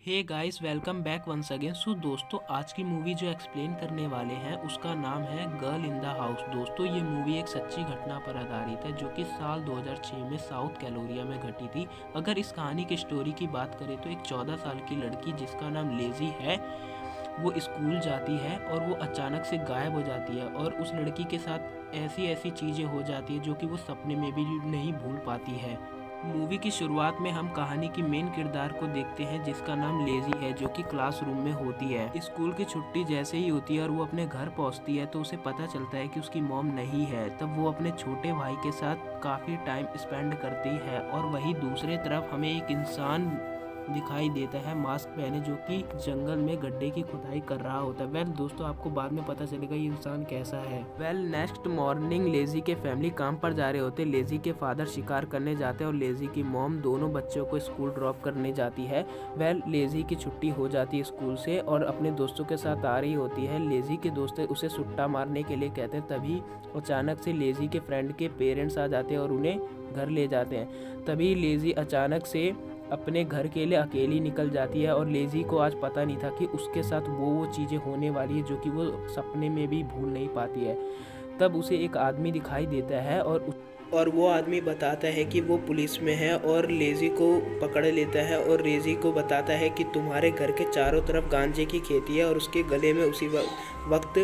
हे guys, welcome back once again. So दोस्तों, आज की मूवी जो एक्सप्लेन करने वाले हैं उसका नाम है गर्ल इन द हाउस। दोस्तों, ये मूवी एक सच्ची घटना पर आधारित है जो कि साल 2006 में साउथ कैलोरिया में घटी थी। अगर इस कहानी की स्टोरी की बात करें तो एक 14 साल की लड़की जिसका नाम लेजी है, वो स्कूल जाती है और वो अचानक से गायब हो जाती है और उस लड़की के साथ ऐसी ऐसी चीज़ें हो जाती है जो कि वो सपने में भी नहीं भूल पाती है। मूवी की शुरुआत में हम कहानी की मेन किरदार को देखते हैं जिसका नाम लेजी है, जो कि क्लासरूम में होती है। स्कूल की छुट्टी जैसे ही होती है और वो अपने घर पहुंचती है तो उसे पता चलता है कि उसकी मॉम नहीं है। तब वो अपने छोटे भाई के साथ काफ़ी टाइम स्पेंड करती है और वहीं दूसरे तरफ हमें एक इंसान दिखाई देता है मास्क पहने, जो कि जंगल में गड्ढे की खुदाई कर रहा होता है। दोस्तों, आपको बाद में पता चलेगा ये इंसान कैसा है। नेक्स्ट मॉर्निंग लेजी के फैमिली काम पर जा रहे होते। लेजी के फादर शिकार करने जाते हैं और लेजी की मॉम दोनों बच्चों को स्कूल ड्रॉप करने जाती है। लेजी की छुट्टी हो जाती है स्कूल से और अपने दोस्तों के साथ आ रही होती है। लेजी के दोस्त उसे सुट्टा मारने के लिए कहते हैं। तभी अचानक से लेजी के फ्रेंड के पेरेंट्स आ जाते हैं और उन्हें घर ले जाते हैं। तभी लेजी अचानक से अपने घर के लिए अकेली निकल जाती है और लेजी को आज पता नहीं था कि उसके साथ वो चीज़ें होने वाली है जो कि वो सपने में भी भूल नहीं पाती है। तब उसे एक आदमी दिखाई देता है और वो आदमी बताता है कि वो पुलिस में है और लेजी को पकड़ लेता है और लेजी को बताता है कि तुम्हारे घर के चारों तरफ गांजे की खेती है और उसके गले में उसी वक्त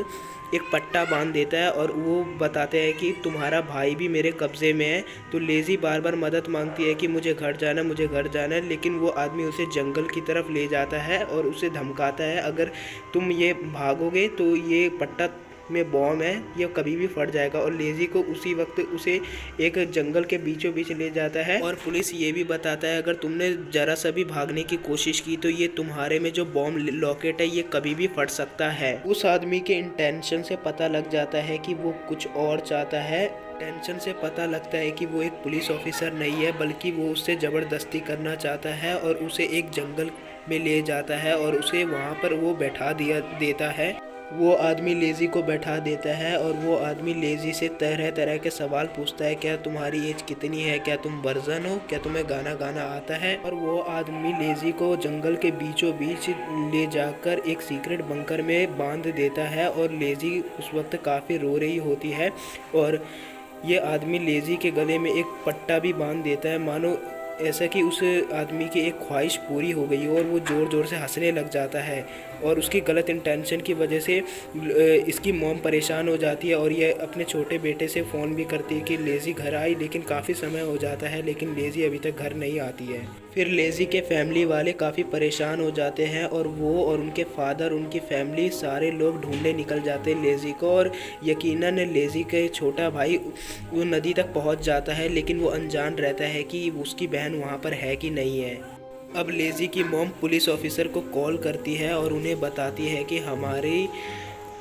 एक पट्टा बांध देता है और वो बताते हैं कि तुम्हारा भाई भी मेरे कब्ज़े में है। तो लेजी बार बार मदद मांगती है कि मुझे घर जाना है, मुझे घर जाना है, लेकिन वो आदमी उसे जंगल की तरफ ले जाता है और उसे धमकाता है, अगर तुम ये भागोगे तो ये पट्टा में बॉम्ब है, ये कभी भी फट जाएगा। और लेजी को उसी वक्त उसे एक जंगल के बीचों बीच ले जाता है और पुलिस ये भी बताता है अगर तुमने जरा सा भी भागने की कोशिश की तो ये तुम्हारे में जो बॉम्ब लॉकेट है ये कभी भी फट सकता है। उस आदमी के इंटेंशन से पता लग जाता है कि वो कुछ और चाहता है। टेंशन से पता लगता है कि वो एक पुलिस ऑफिसर नहीं है बल्कि वो उससे ज़बरदस्ती करना चाहता है और उसे एक जंगल में ले जाता है और उसे वहाँ पर वो बैठा देता है। वो आदमी लेजी को बैठा देता है और वो आदमी लेजी से तरह तरह के सवाल पूछता है, क्या तुम्हारी एज कितनी है, क्या तुम वर्जन हो, क्या तुम्हें गाना गाना आता है। और वो आदमी लेजी को जंगल के बीचों बीच ले जाकर एक सीक्रेट बंकर में बांध देता है और लेजी उस वक्त काफ़ी रो रही होती है और ये आदमी लेजी के गले में एक पट्टा भी बांध देता है, मानो ऐसा कि उस आदमी की एक ख्वाहिश पूरी हो गई और वो ज़ोर ज़ोर से हंसने लग जाता है। और उसकी गलत इंटेंशन की वजह से इसकी मॉम परेशान हो जाती है और ये अपने छोटे बेटे से फ़ोन भी करती है कि लेजी घर आई, लेकिन काफ़ी समय हो जाता है लेकिन लेजी अभी तक घर नहीं आती है। फिर लेजी के फैमिली वाले काफ़ी परेशान हो जाते हैं और वो और उनके फादर, उनकी फैमिली, सारे लोग ढूंढने निकल जाते हैं लेजी को। और यकीनन लेजी के छोटा भाई वो नदी तक पहुंच जाता है लेकिन वो अनजान रहता है कि उसकी बहन वहाँ पर है कि नहीं है। अब लेजी की मॉम पुलिस ऑफिसर को कॉल करती है और उन्हें बताती है कि हमारी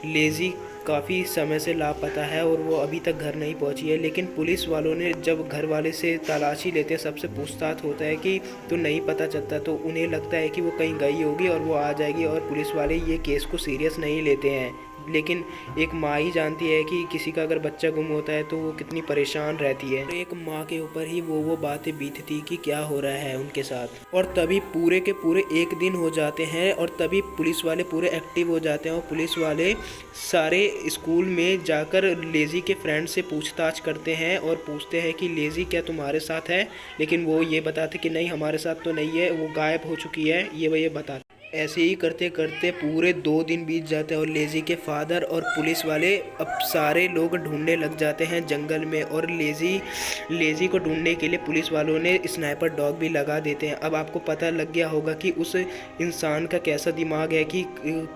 लेजी काफ़ी समय से लापता है और वो अभी तक घर नहीं पहुंची है। लेकिन पुलिस वालों ने जब घर वाले से तलाशी लेते हैं, सबसे पूछताछ होता है कि तो नहीं पता चलता, तो उन्हें लगता है कि वो कहीं गई होगी और वो आ जाएगी और पुलिस वाले ये केस को सीरियस नहीं लेते हैं। लेकिन एक माँ ही जानती है कि किसी का अगर बच्चा गुम होता है तो वो कितनी परेशान रहती है। एक माँ के ऊपर ही वो बातें बीतती कि क्या हो रहा है उनके साथ। और तभी पूरे के पूरे एक दिन हो जाते हैं और तभी पुलिस वाले पूरे एक्टिव हो जाते हैं और पुलिस वाले सारे स्कूल में जाकर लेजी के फ्रेंड से पूछताछ करते हैं और पूछते हैं कि लेजी क्या तुम्हारे साथ है, लेकिन वो ये बताते कि नहीं हमारे साथ तो नहीं है, वो गायब हो चुकी है, ये बताते। ऐसे ही करते करते पूरे 2 दिन बीत जाते हैं और लेजी के फादर और पुलिस वाले अब सारे लोग ढूंढने लग जाते हैं जंगल में। और लेजी को ढूंढने के लिए पुलिस वालों ने स्नाइपर डॉग भी लगा देते हैं। अब आपको पता लग गया होगा कि उस इंसान का कैसा दिमाग है कि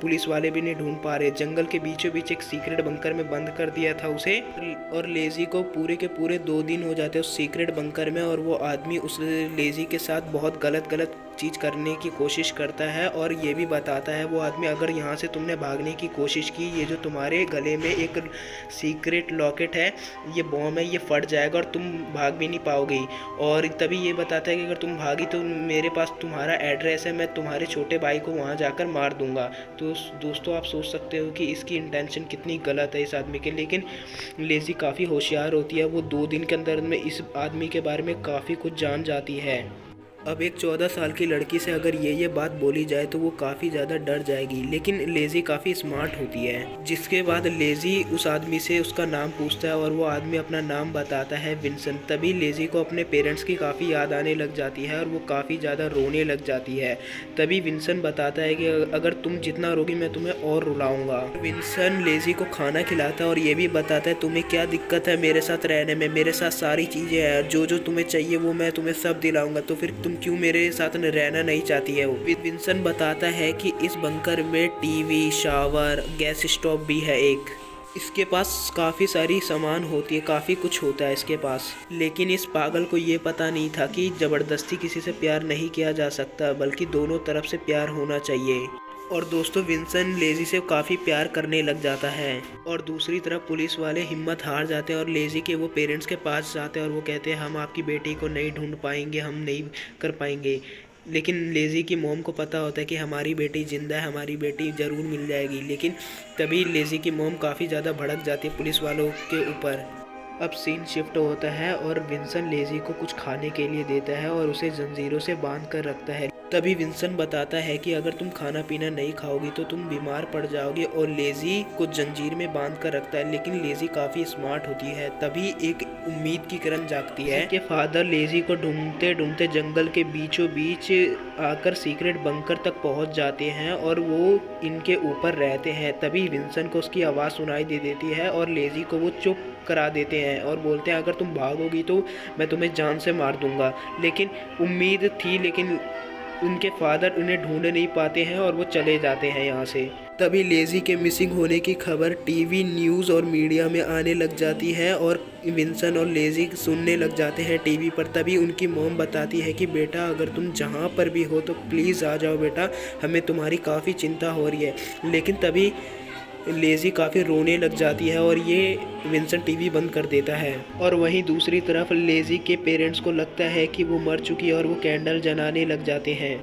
पुलिस वाले भी नहीं ढूंढ पा रहे। जंगल के बीचों बीच एक सीक्रेट बंकर में बंद कर दिया था उसे और लेजी को पूरे के पूरे 2 दिन हो जाते हैं उस सीक्रेट बंकर में। और वो आदमी उस लेजी के साथ बहुत गलत चीज़ करने की कोशिश करता है और ये भी बताता है वो आदमी, अगर यहाँ से तुमने भागने की कोशिश की, ये जो तुम्हारे गले में एक सीक्रेट लॉकेट है, ये बॉम्ब है, ये फट जाएगा और तुम भाग भी नहीं पाओगे। और तभी ये बताता है कि अगर तुम भागी तो मेरे पास तुम्हारा एड्रेस है, मैं तुम्हारे छोटे भाई को वहाँ जाकर मार दूँगा। तो दोस्तों, आप सोच सकते हो कि इसकी इंटेंशन कितनी गलत है इस आदमी के। लेकिन लेजी काफ़ी होशियार होती है, वो 2 दिन के अंदर में इस आदमी के बारे में काफ़ी कुछ जान जाती है। अब एक 14 साल की लड़की से अगर ये बात बोली जाए तो वो काफ़ी ज़्यादा डर जाएगी, लेकिन लेज़ी काफ़ी स्मार्ट होती है। जिसके बाद लेज़ी उस आदमी से उसका नाम पूछता है और वो आदमी अपना नाम बताता है विंसन। तभी लेज़ी को अपने पेरेंट्स की काफ़ी याद आने लग जाती है और वो काफ़ी ज़्यादा रोने लग जाती है। तभी विंसन बताता है कि अगर तुम जितना रोगी मैं तुम्हें और रुलाऊंगा। विंसन लेज़ी को खाना खिलाता है और ये भी बताता है तुम्हें क्या दिक्कत है मेरे साथ रहने में, मेरे साथ सारी चीज़ें हैं, जो जो तुम्हें चाहिए वो मैं तुम्हें सब दिलाऊंगा, तो फिर तुम क्यों मेरे साथ रहना नहीं चाहती है। विंसन बताता है कि इस बंकर में टीवी, शावर, गैस स्टोव भी है एक। इसके पास काफ़ी सारी सामान होती है, काफ़ी कुछ होता है इसके पास। लेकिन इस पागल को ये पता नहीं था कि ज़बरदस्ती किसी से प्यार नहीं किया जा सकता, बल्कि दोनों तरफ से प्यार होना चाहिए। और दोस्तों विंसन लेज़ी से काफ़ी प्यार करने लग जाता है। और दूसरी तरफ पुलिस वाले हिम्मत हार जाते हैं और लेज़ी के वो पेरेंट्स के पास जाते हैं और वो कहते हैं हम आपकी बेटी को नहीं ढूंढ पाएंगे, हम नहीं कर पाएंगे। लेकिन लेज़ी की मॉम को पता होता है कि हमारी बेटी ज़िंदा है, हमारी बेटी ज़रूर मिल जाएगी। लेकिन तभी लेज़ी की मॉम काफ़ी ज़्यादा भड़क जाती है पुलिस वालों के ऊपर। अब सीन शिफ्ट होता है और विंसन लेज़ी को कुछ खाने के लिए देता है और उसे जंजीरों से बांध कर रखता है। तभी विंसन बताता है कि अगर तुम खाना पीना नहीं खाओगी तो तुम बीमार पड़ जाओगे, और लेज़ी को जंजीर में बांध कर रखता है। लेकिन लेज़ी काफ़ी स्मार्ट होती है। तभी एक उम्मीद की किरण जागती है कि फादर लेज़ी को ढूंढते ढूंढते जंगल के बीचों बीच आकर सीक्रेट बंकर तक पहुंच जाते हैं और वो इनके ऊपर रहते हैं। तभी विंसन को उसकी आवाज़ सुनाई दे देती है और लेज़ी को वो चुप करा देते हैं और बोलते हैं अगर तुम भागोगी तो मैं तुम्हें जान से मार दूंगा। लेकिन उम्मीद थी, लेकिन उनके फादर उन्हें ढूंढ नहीं पाते हैं और वो चले जाते हैं यहाँ से। तभी लेज़ी के मिसिंग होने की खबर टीवी, न्यूज़ और मीडिया में आने लग जाती है और विंसन और लेज़ी सुनने लग जाते हैं टीवी पर। तभी उनकी मॉम बताती है कि बेटा अगर तुम जहाँ पर भी हो तो प्लीज़ आ जाओ बेटा, हमें तुम्हारी काफ़ी चिंता हो रही है। लेकिन तभी लेज़ी काफ़ी रोने लग जाती है और ये विंसन टीवी बंद कर देता है। और वहीं दूसरी तरफ लेज़ी के पेरेंट्स को लगता है कि वो मर चुकी है और वो कैंडल जलाने लग जाते हैं।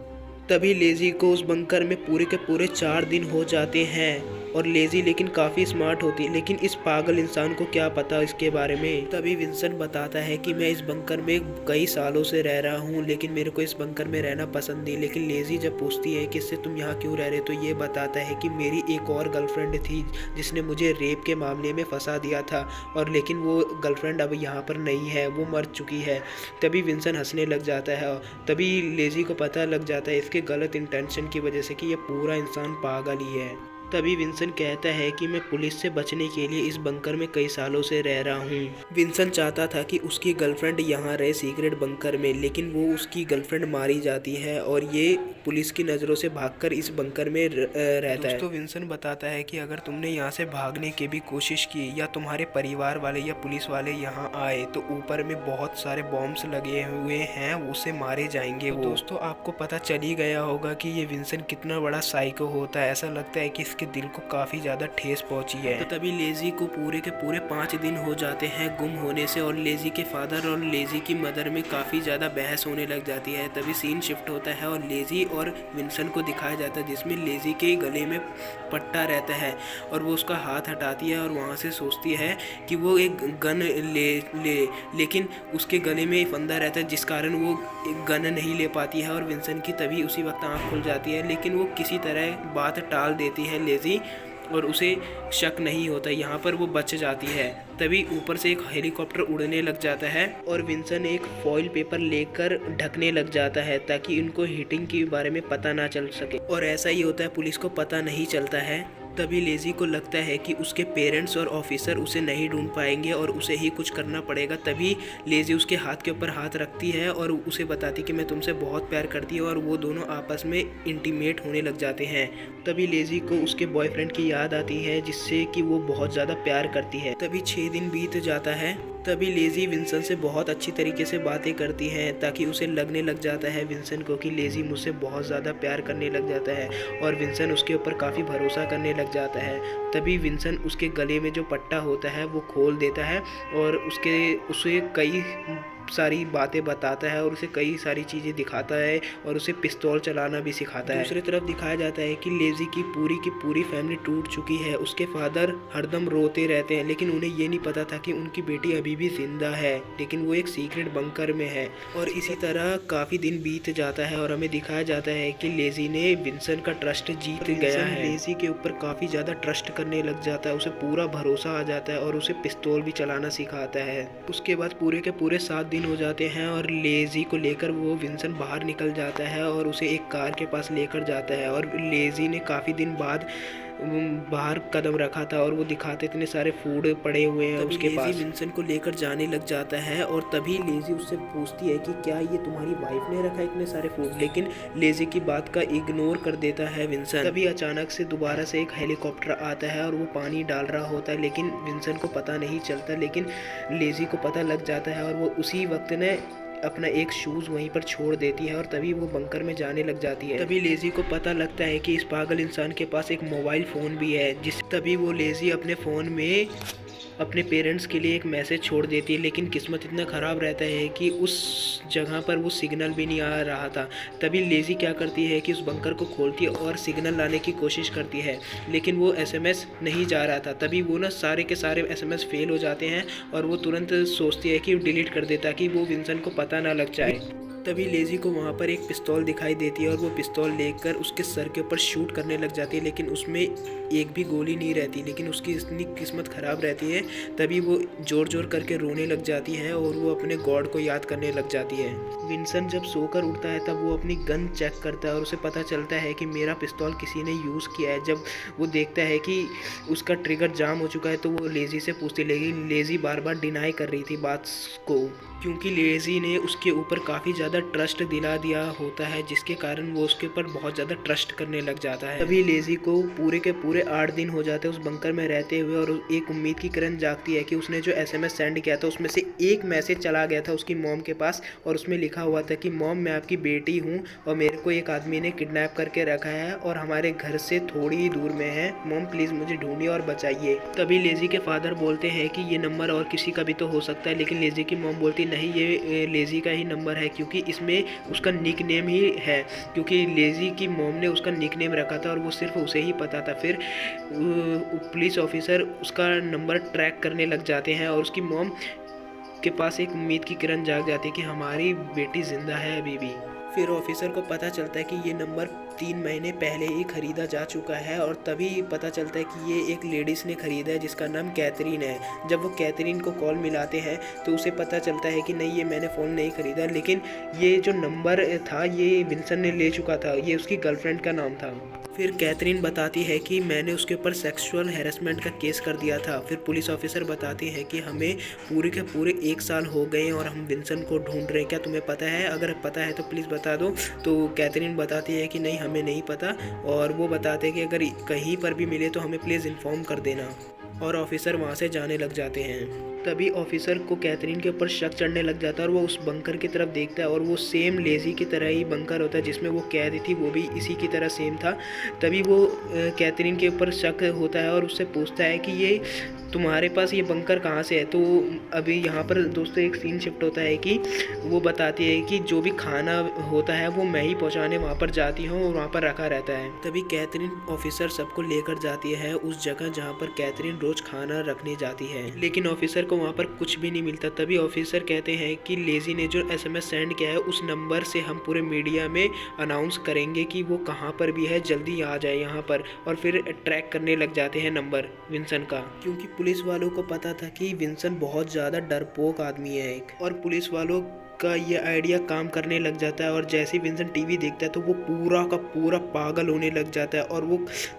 तभी लेज़ी को उस बंकर में पूरे के पूरे 4 दिन हो जाते हैं। और लेज़ी लेकिन काफ़ी स्मार्ट होती है, लेकिन इस पागल इंसान को क्या पता इसके बारे में। तभी विंसन बताता है कि मैं इस बंकर में कई सालों से रह रहा हूँ, लेकिन मेरे को इस बंकर में रहना पसंद नहीं। लेकिन लेज़ी जब पूछती है कि इससे तुम यहाँ क्यों रह रहे, तो ये बताता है कि मेरी एक और गर्लफ्रेंड थी जिसने मुझे रेप के मामले में फंसा दिया था, और लेकिन वो गर्लफ्रेंड अब यहाँ पर नहीं है, वो मर चुकी है। तभी विंसन हंसने लग जाता है। तभी लेज़ी को पता लग जाता है इसके गलत इंटेंशन की वजह से कि ये पूरा इंसान पागल ही है। तभी विंसन कहता है कि मैं पुलिस से बचने के लिए इस बंकर में कई सालों से रह रहा हूँ। विंसन चाहता था कि उसकी गर्लफ्रेंड यहाँ रहे सीक्रेट बंकर में, लेकिन वो उसकी गर्लफ्रेंड मारी जाती है और ये पुलिस की नज़रों से भागकर इस बंकर में रहता है। तो विंसन बताता है कि अगर तुमने यहाँ से भागने की भी कोशिश की या तुम्हारे परिवार वाले या पुलिस वाले यहाँ आए तो ऊपर में बहुत सारे बॉम्ब्स लगे हुए हैं, उसे मारे जाएंगे। वो दोस्तों आपको पता चल ही गया होगा कि ये विंसन कितना बड़ा साइको होता है। ऐसा लगता है कि के दिल को काफी ज्यादा ठेस पहुंची है। तो तभी लेज़ी को पूरे के पूरे 5 दिन हो जाते हैं गुम होने से, और लेज़ी के फादर और लेज़ी की मदर में काफी ज्यादा बहस होने लग जाती है। तभी सीन शिफ्ट होता है और लेज़ी और विंसन को दिखाया जाता है जिसमें लेज़ी के गले में पट्टा रहता है और वो उसका हाथ हटाती है और वहाँ से सोचती है कि वो एक गन ले लेकिन उसके गले में फंदा रहता है जिस कारण वो एक गन नहीं ले पाती है। और विंसन की तभी उसी वक्त आँख खुल जाती है, लेकिन वो किसी तरह बात टाल देती है लेज़ी और उसे शक नहीं होता, यहाँ पर वो बच जाती है। तभी ऊपर से एक हेलीकॉप्टर उड़ने लग जाता है और विंसन एक फॉइल पेपर लेकर ढकने लग जाता है ताकि उनको हीटिंग के बारे में पता ना चल सके, और ऐसा ही होता है, पुलिस को पता नहीं चलता है। तभी लेज़ी को लगता है कि उसके पेरेंट्स और ऑफिसर उसे नहीं ढूंढ पाएंगे और उसे ही कुछ करना पड़ेगा। तभी लेज़ी उसके हाथ के ऊपर हाथ रखती है और उसे बताती कि मैं तुमसे बहुत प्यार करती हूँ, और वो दोनों आपस में इंटीमेट होने लग जाते हैं। तभी लेज़ी को उसके बॉयफ्रेंड की याद आती है जिससे कि वो बहुत ज़्यादा प्यार करती है। तभी 6 दिन बीत जाता है। तभी लेज़ी विंसन से बहुत अच्छी तरीके से बातें करती है ताकि उसे लगने लग जाता है विंसन को कि लेज़ी मुझसे बहुत ज़्यादा प्यार करने लग जाता है, और विंसन उसके ऊपर काफ़ी भरोसा करने लग जाता है। तभी विंसन उसके गले में जो पट्टा होता है वो खोल देता है और उसे कई सारी बातें बताता है और उसे कई सारी चीज़ें दिखाता है और उसे पिस्तौल चलाना भी सिखाता है। दूसरी तरफ दिखाया जाता है कि लेज़ी की पूरी फैमिली टूट चुकी है। उसके फादर हरदम रोते रहते हैं, लेकिन उन्हें ये नहीं पता था कि उनकी बेटी अभी भी जिंदा है, लेकिन वो एक सीक्रेट बंकर में है। और इसी तरह काफ़ी दिन बीत जाता है और हमें दिखाया जाता है कि लेज़ी ने विंसन का ट्रस्ट जीत गया है। लेज़ी के ऊपर काफ़ी ज़्यादा ट्रस्ट करने लग जाता है, उसे पूरा भरोसा आ जाता है और उसे पिस्तौल भी चलाना सिखाता है। उसके बाद पूरे के पूरे 7 दिन हो जाते हैं और लेज़ी को लेकर वो विंसन बाहर निकल जाता है और उसे एक कार के पास लेकर जाता है। और लेज़ी ने काफ़ी दिन बाद बाहर कदम रखा था और वो दिखाते इतने सारे फूड पड़े हुए हैं उसके पास। विंसन को लेकर जाने लग जाता है और तभी लेज़ी उससे पूछती है कि क्या ये तुम्हारी वाइफ ने रखा इतने सारे फूड, लेकिन लेज़ी की बात का इग्नोर कर देता है विंसन। तभी अचानक से दोबारा से एक हेलीकॉप्टर आता है और वो पानी डाल रहा होता है, लेकिन विंसन को पता नहीं चलता, लेकिन लेज़ी को पता लग जाता है और वो उसी वक्त ने अपना एक शूज़ वहीं पर छोड़ देती है और तभी वो बंकर में जाने लग जाती है। तभी लेज़ी को पता लगता है कि इस पागल इंसान के पास एक मोबाइल फ़ोन भी है, तभी वो लेज़ी अपने फ़ोन में अपने पेरेंट्स के लिए एक मैसेज छोड़ देती है, लेकिन किस्मत इतना ख़राब रहता है कि उस जगह पर वो सिग्नल भी नहीं आ रहा था। तभी लेज़ी क्या करती है कि उस बंकर को खोलती है और सिग्नल लाने की कोशिश करती है, लेकिन वो एसएमएस नहीं जा रहा था। तभी वो ना सारे के सारे एसएमएस फेल हो जाते हैं और वो तुरंत सोचती है कि वो डिलीट कर दे ताकि वो विंसन को पता ना लग जाए। तभी लेज़ी को वहाँ पर एक पिस्तौल दिखाई देती है और वो पिस्तौल लेकर उसके सर के ऊपर शूट करने लग जाती है, लेकिन उसमें एक भी गोली नहीं रहती, लेकिन उसकी इतनी किस्मत ख़राब रहती है। तभी वो ज़ोर ज़ोर करके रोने लग जाती है और वो अपने गॉड को याद करने लग जाती है। विंसन जब सोकर उठता है तब वो अपनी गन चेक करता है और उसे पता चलता है कि मेरा पिस्तौल किसी ने यूज़ किया है। जब वो देखता है कि उसका ट्रिगर जाम हो चुका है तो वो लेज़ी से पूछती है, लेकिन लेज़ी बार बार डिनाई कर रही थी बात को, क्योंकि लेज़ी ने उसके ऊपर काफ़ी ज़्यादा ट्रस्ट दिला दिया होता है, जिसके कारण वो उसके ऊपर बहुत ज़्यादा ट्रस्ट करने लग जाता है। तभी लेज़ी को पूरे के पूरे 8 दिन हो जाते हैं उस बंकर में रहते हुए और एक उम्मीद की किरण जागती है कि उसने जो एसएमएस सेंड किया था उसमें से एक मैसेज चला गया था उसकी मॉम के पास और उसमें लिखा हुआ था कि मॉम, मैं आपकी बेटी हूँ और मेरे को एक आदमी ने किडनैप करके रखा है और हमारे घर से थोड़ी ही दूर में है। मॉम प्लीज़ मुझे ढूंढिए और बचाइए। तभी लेज़ी के फादर बोलते हैं कि ये नंबर और किसी का भी तो हो सकता है, लेकिन लेज़ी की मॉम बोलती नहीं, ये लेज़ी का ही नंबर है, क्योंकि इसमें उसका निक नेम ही है, क्योंकि लेज़ी की मॉम ने उसका निक नेम रखा था और वो सिर्फ उसे ही पता था। फिर पुलिस ऑफिसर उसका नंबर ट्रैक करने लग जाते हैं और उसकी मॉम के पास एक उम्मीद की किरण जाग जाती है कि हमारी बेटी जिंदा है अभी भी। फिर ऑफिसर को पता चलता है कि ये नंबर 3 महीने पहले ही ख़रीदा जा चुका है और तभी पता चलता है कि ये एक लेडीज़ ने ख़रीदा है जिसका नाम कैथरीन है। जब वो कैथरीन को कॉल मिलाते हैं तो उसे पता चलता है कि नहीं, ये मैंने फ़ोन नहीं ख़रीदा, लेकिन ये जो नंबर था ये विंसन ने ले चुका था, ये उसकी गर्लफ्रेंड का नाम था। फिर कैथरीन बताती है कि मैंने उसके ऊपर सेक्सुअल हैरेसमेंट का केस कर दिया था। फिर पुलिस ऑफिसर बताते हैं कि हमें पूरे के पूरे 1 साल हो गए और हम विंसन को ढूंढ रहे हैं, क्या तुम्हें पता है? अगर पता है तो प्लीज़ बता दो। तो कैथरीन बताती है कि नहीं, हमें नहीं पता, और वो बताते हैं कि अगर कहीं पर भी मिले तो हमें प्लीज़ इन्फॉर्म कर देना। और ऑफिसर वहाँ से जाने लग जाते हैं। तभी ऑफिसर को कैथरीन के ऊपर शक चढ़ने लग जाता है और वो उस बंकर की तरफ देखता है और वो सेम लेज़ी की तरह ही बंकर होता है जिसमें वो कैद थी, वो भी इसी की तरह सेम था। तभी वो कैथरीन के ऊपर शक होता है और उससे पूछता है कि ये तुम्हारे पास ये बंकर कहाँ से है? तो अभी यहाँ पर दोस्तों एक सीन शिफ्ट होता है कि वो बताती है कि जो भी खाना होता है वो मैं ही पहुँचाने वहाँ पर जाती हूँ और वहाँ पर रखा रहता है। तभी कैथरीन ऑफिसर सबको लेकर जाती है उस जगह जहाँ पर कैथरीन रोज़ खाना रखने जाती है, लेकिन ऑफिसर को वहाँ पर कुछ भी नहीं मिलता। तभी ऑफिसर कहते हैं कि लेज़ी ने जो एसएमएस सेंड किया है उस नंबर से हम पूरे मीडिया में अनाउंस करेंगे कि वो कहाँ पर भी है, जल्दी आ जाए यहाँ पर। और फिर ट्रैक करने लग जाते हैं नंबर विंसन का, क्योंकि पुलिस वालों को पता था कि विंसन बहुत ज़्यादा डरपोक आदमी है एक, और पुलिस वालों का ये आइडिया काम करने लग जाता है। और जैसे ही विंसन टीवी देखता है तो वो पूरा का पूरा पागल होने लग जाता है और वो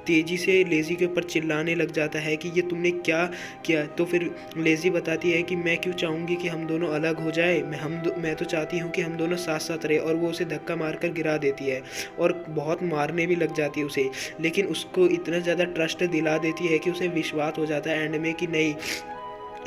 तेज़ी से लेज़ी के ऊपर चिल्लाने लग जाता है कि ये तुमने क्या किया। तो फिर लेज़ी बताती है कि मैं क्यों चाहूँगी कि हम दोनों अलग हो जाए, मैं तो चाहती हूँ कि हम दोनों साथ साथ रहे। और वो उसे धक्का मारकर गिरा देती है और बहुत मारने भी लग जाती है उसे, लेकिन उसको इतना ज़्यादा ट्रस्ट दिला देती है कि उसे विश्वास हो जाता है एंड में कि नहीं,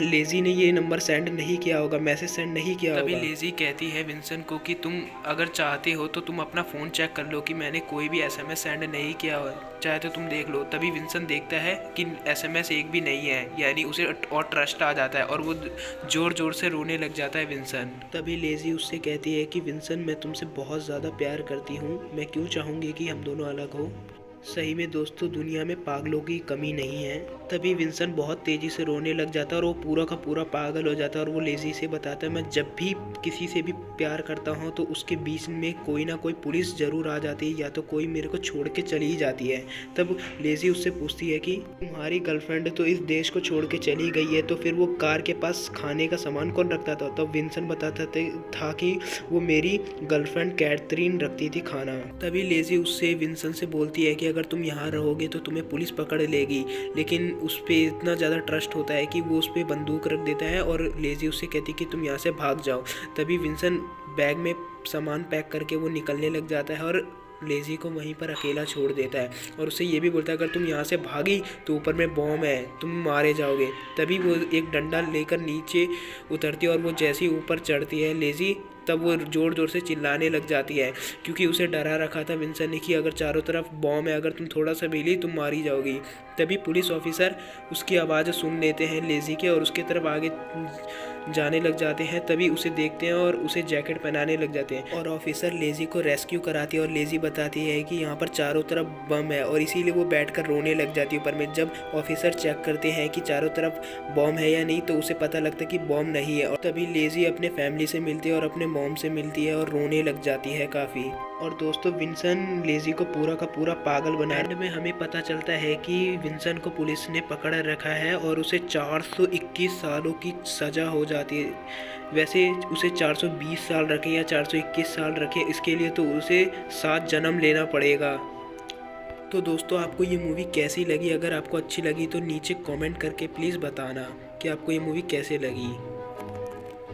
लेजी ने ये नंबर सेंड नहीं किया होगा, मैसेज सेंड नहीं किया होगा। तभी लेजी कहती है विंसन को कि तुम अगर चाहते हो तो तुम अपना फ़ोन चेक कर लो कि मैंने कोई भी एसएमएस सेंड नहीं किया हो, चाहे तो तुम देख लो। तभी विंसन देखता है कि एसएमएस एक भी नहीं है, यानी उसे और ट्रस्ट आ जाता है और वो ज़ोर ज़ोर से रोने लग जाता है विंसन। तभी लेजी उससे कहती है कि विंसन मैं तुमसे बहुत ज़्यादा प्यार करती हूँ, मैं क्यों चाहूँगी कि हम दोनों अलग हो। सही में दोस्तों दुनिया में पागलों की कमी नहीं है। तभी विंसन बहुत तेज़ी से रोने लग जाता है और वो पूरा का पूरा पागल हो जाता है और वो लेजी से बताता है मैं जब भी किसी से भी प्यार करता हूँ तो उसके बीच में कोई ना कोई पुलिस ज़रूर आ जाती है या तो कोई मेरे को छोड़ के चली जाती है। तब लेजी उससे पूछती है कि तुम्हारी गर्लफ्रेंड तो इस देश को छोड़ के चली गई है तो फिर वो कार के पास खाने का सामान कौन रखता था। तब विंसन बताता था कि वो मेरी गर्लफ्रेंड कैथरीन रखती थी खाना। तभी लेजी उससे विंसन से बोलती है कि अगर तुम यहाँ रहोगे तो तुम्हें पुलिस पकड़ लेगी, लेकिन उस पर इतना ज़्यादा ट्रस्ट होता है कि वो उस पर बंदूक रख देता है और लेजी उससे कहती है कि तुम यहाँ से भाग जाओ। तभी विंसन बैग में सामान पैक करके वो निकलने लग जाता है और लेजी को वहीं पर अकेला छोड़ देता है और उससे ये भी बोलता है अगर तुम यहाँ से भागी तो ऊपर में बॉम्ब है, तुम मारे जाओगे। तभी वो एक डंडा लेकर नीचे उतरती है और वो जैसे ही ऊपर चढ़ती है लेजी तब वो ज़ोर ज़ोर से चिल्लाने लग जाती है क्योंकि उसे डरा रखा था विंसन ने कि अगर चारों तरफ बॉम्ब है, अगर तुम थोड़ा सा भी हिली तुम मारी जाओगी। तभी पुलिस ऑफिसर उसकी आवाज़ सुन लेते हैं लेजी के और उसके तरफ आगे जाने लग जाते हैं। तभी उसे देखते हैं और उसे जैकेट पहनाने लग जाते हैं और ऑफिसर लेजी को रेस्क्यू कराती है और लेजी बताती है कि यहाँ पर चारों तरफ बम है और इसीलिए वो बैठकर रोने लग जाती है ऊपर में। जब ऑफिसर चेक करते हैं कि चारों तरफ बॉम्ब है या नहीं तो उसे पता लगता है कि बॉम्ब नहीं है और तभी लेजी अपने फैमिली से मिलती है और अपने मॉम से मिलती है और रोने लग जाती है काफ़ी। और दोस्तों विंसन लेजी को पूरा का पूरा पागल बना। एंड में हमें पता चलता है कि विंसन को पुलिस ने पकड़ रखा है और उसे 421 सालों की सज़ा हो जाती है। वैसे उसे 420 साल रखे या 421 साल रखे, इसके लिए तो उसे 7 जन्म लेना पड़ेगा। तो दोस्तों आपको ये मूवी कैसी लगी? अगर आपको अच्छी लगी तो नीचे कमेंट करके प्लीज़ बताना कि आपको ये मूवी कैसे लगी।